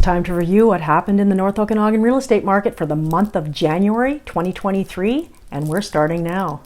time to review what happened in the North Okanagan real estate market for the month of January 2023, and we're starting now.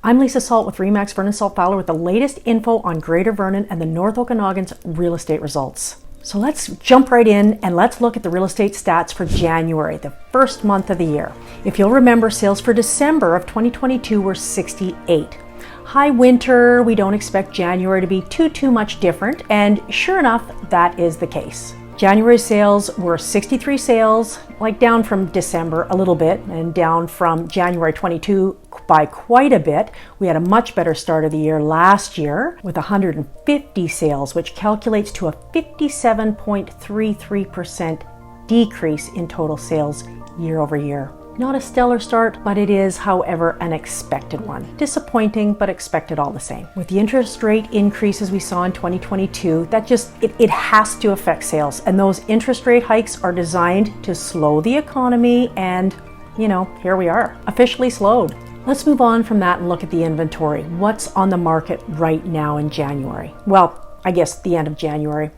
I'm Lisa Salt with RE/MAX Vernon Salt Fowler with the latest info on Greater Vernon and the North Okanagan's real estate results. So let's jump right in and let's look at the real estate stats for January, the first month of the year. If you'll remember, sales for December of 2022 were 68. High winter, we don't expect January to be too much different, and sure enough, that is the case. January sales were 63 sales, down from December a little bit and down from January 22 by quite a bit. We had a much better start of the year last year with 150 sales, which calculates to a 57.33% decrease in total sales year over year. Not a stellar start, but it is, however, an expected one. Disappointing, but expected all the same. With the interest rate increases we saw in 2022, it has to affect sales. And those interest rate hikes are designed to slow the economy, and here we are, officially slowed. Let's move on from that and look at the inventory. What's on the market right now in January? Well, I guess the end of January.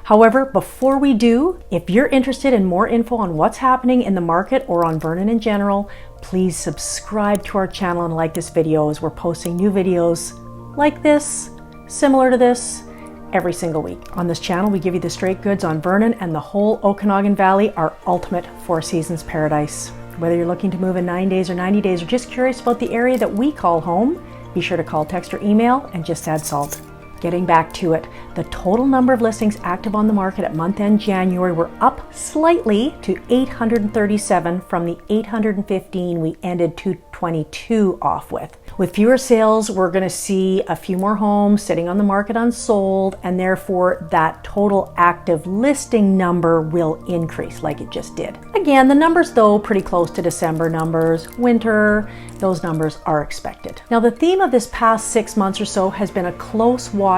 However, before we do, if you're interested in more info on what's happening in the market or on Vernon in general, please subscribe to our channel and like this video, as we're posting new videos like this, similar to this, every single week. On this channel, we give you the straight goods on Vernon and the whole Okanagan Valley, our ultimate Four Seasons paradise. Whether you're looking to move in 9 days or 90 days or just curious about the area that we call home, be sure to call, text, or email and just add salt. Getting back to it, the total number of listings active on the market at month-end January were up slightly to 837 from the 815 we ended 2022 off with. With fewer sales, we're going to see a few more homes sitting on the market unsold, and therefore that total active listing number will increase like it just did. Again, the numbers though pretty close to December numbers. Winter, those numbers are expected. Now the theme of this past 6 months or so has been a close watch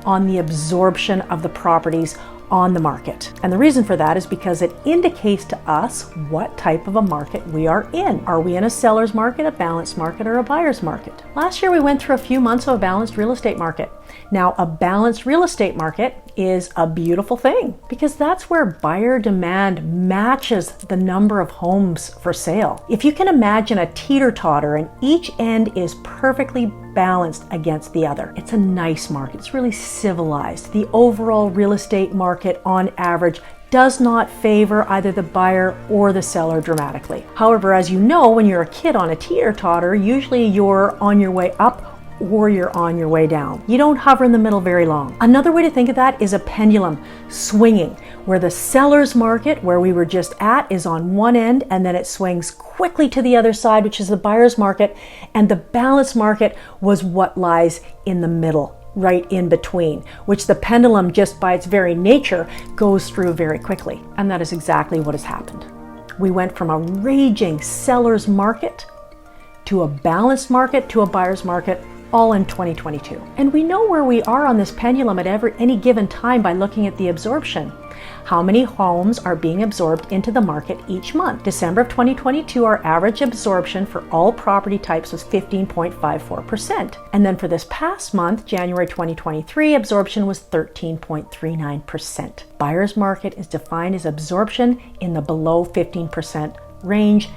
on the absorption of the properties on the market. And the reason for that is because it indicates to us what type of a market we are in. Are we in a seller's market, a balanced market, or a buyer's market? Last year we went through a few months of a balanced real estate market. Now, a balanced real estate market is a beautiful thing because that's where buyer demand matches the number of homes for sale. If you can imagine a teeter-totter and each end is perfectly balanced against the other, it's a nice market. It's really civilized. The overall real estate market on average does not favor either the buyer or the seller dramatically. However, as you know, when you're a kid on a teeter-totter, usually you're on your way up or you're on your way down. You don't hover in the middle very long. Another way to think of that is a pendulum swinging, where the seller's market, where we were just at, is on one end, and then it swings quickly to the other side, which is the buyer's market, and the balanced market was what lies in the middle, right in between, which the pendulum, just by its very nature, goes through very quickly. And that is exactly what has happened. We went from a raging seller's market to a balanced market to a buyer's market, all in 2022. And we know where we are on this pendulum at any given time by looking at the absorption. How many homes are being absorbed into the market each month? December of 2022, our average absorption for all property types was 15.54%. And then for this past month, January 2023, absorption was 13.39%. Buyer's market is defined as absorption in the below 15% range.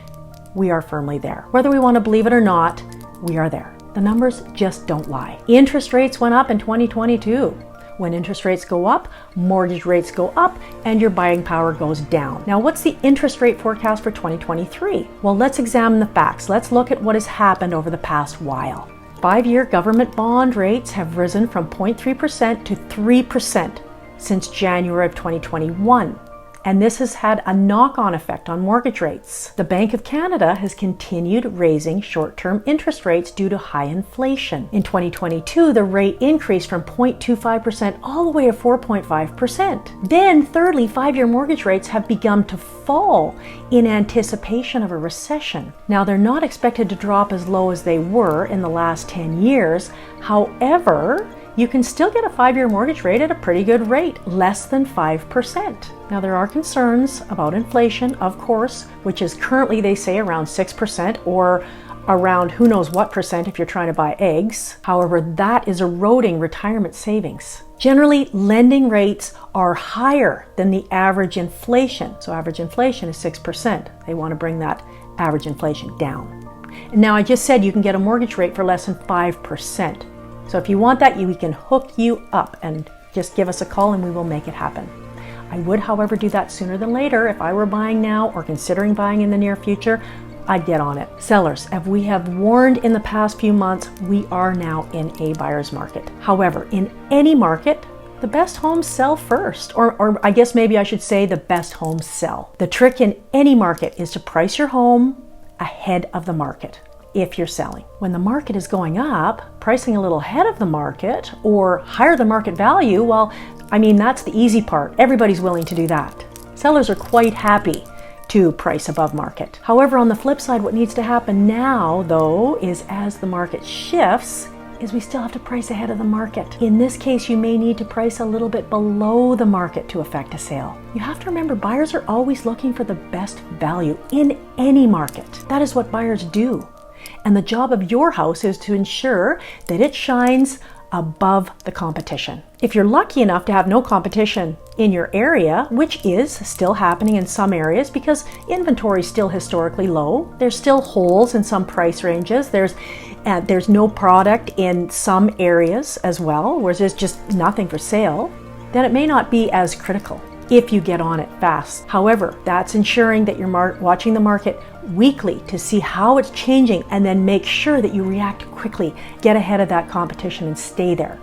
We are firmly there. Whether we want to believe it or not, we are there. The numbers just don't lie. Interest rates went up in 2022. When interest rates go up, mortgage rates go up, and your buying power goes down. Now, what's the interest rate forecast for 2023? Well, let's examine the facts. Let's look at what has happened over the past while. 5-year government bond rates have risen from 0.3% to 3% since January of 2021. And this has had a knock-on effect on mortgage rates. The Bank of Canada has continued raising short-term interest rates due to high inflation. In 2022, the rate increased from 0.25% all the way to 4.5%. Then, thirdly, 5-year mortgage rates have begun to fall in anticipation of a recession. Now, they're not expected to drop as low as they were in the last 10 years. However, you can still get a 5-year mortgage rate at a pretty good rate, less than 5%. Now, there are concerns about inflation, of course, which is currently, they say, around 6% or around who knows what percent if you're trying to buy eggs. However, that is eroding retirement savings. Generally, lending rates are higher than the average inflation. So average inflation is 6%. They want to bring that average inflation down. And now I just said you can get a mortgage rate for less than 5%. So if you want that, we can hook you up and just give us a call and we will make it happen. I would, however, do that sooner than later. If I were buying now or considering buying in the near future, I'd get on it. Sellers, as we have warned in the past few months, we are now in a buyer's market. However, in any market, the best homes sell first, or I guess maybe I should say the best homes sell. The trick in any market is to price your home ahead of the market if you're selling. When the market is going up, pricing a little ahead of the market or higher than market value, well, I mean, that's the easy part. Everybody's willing to do that. Sellers are quite happy to price above market. However, on the flip side, what needs to happen now, though, is as the market shifts, is we still have to price ahead of the market. In this case, you may need to price a little bit below the market to effect a sale. You have to remember, buyers are always looking for the best value in any market. That is what buyers do. And the job of your house is to ensure that it shines above the competition. If you're lucky enough to have no competition in your area, which is still happening in some areas because inventory is still historically low, there's still holes in some price ranges, there's no product in some areas as well, where there's just nothing for sale, then it may not be as critical if you get on it fast. However, that's ensuring that you're watching the market weekly to see how it's changing and then make sure that you react quickly, get ahead of that competition and stay there.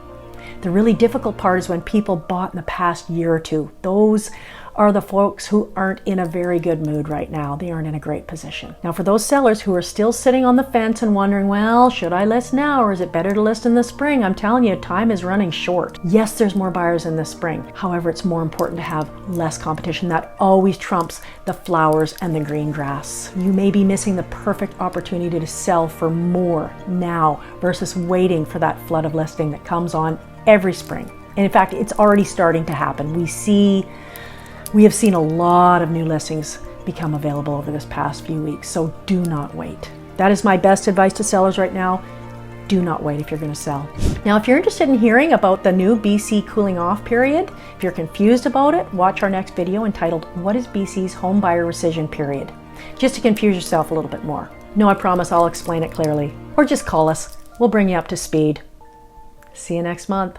The really difficult part is when people bought in the past year or two. Those are the folks who aren't in a very good mood right now. They aren't in a great position. Now, for those sellers who are still sitting on the fence and wondering, well, should I list now or is it better to list in the spring? I'm telling you, time is running short. Yes, there's more buyers in the spring. However, it's more important to have less competition. That always trumps the flowers and the green grass. You may be missing the perfect opportunity to sell for more now versus waiting for that flood of listing that comes on every spring. And in fact, it's already starting to happen. We have seen a lot of new listings become available over this past few weeks, so do not wait. That is my best advice to sellers right now. Do not wait if you're going to sell. Now, if you're interested in hearing about the new BC cooling off period, if you're confused about it, watch our next video entitled, What is BC's Home Buyer Rescission Period? Just to confuse yourself a little bit more. No, I promise I'll explain it clearly. Or just call us. We'll bring you up to speed. See you next month.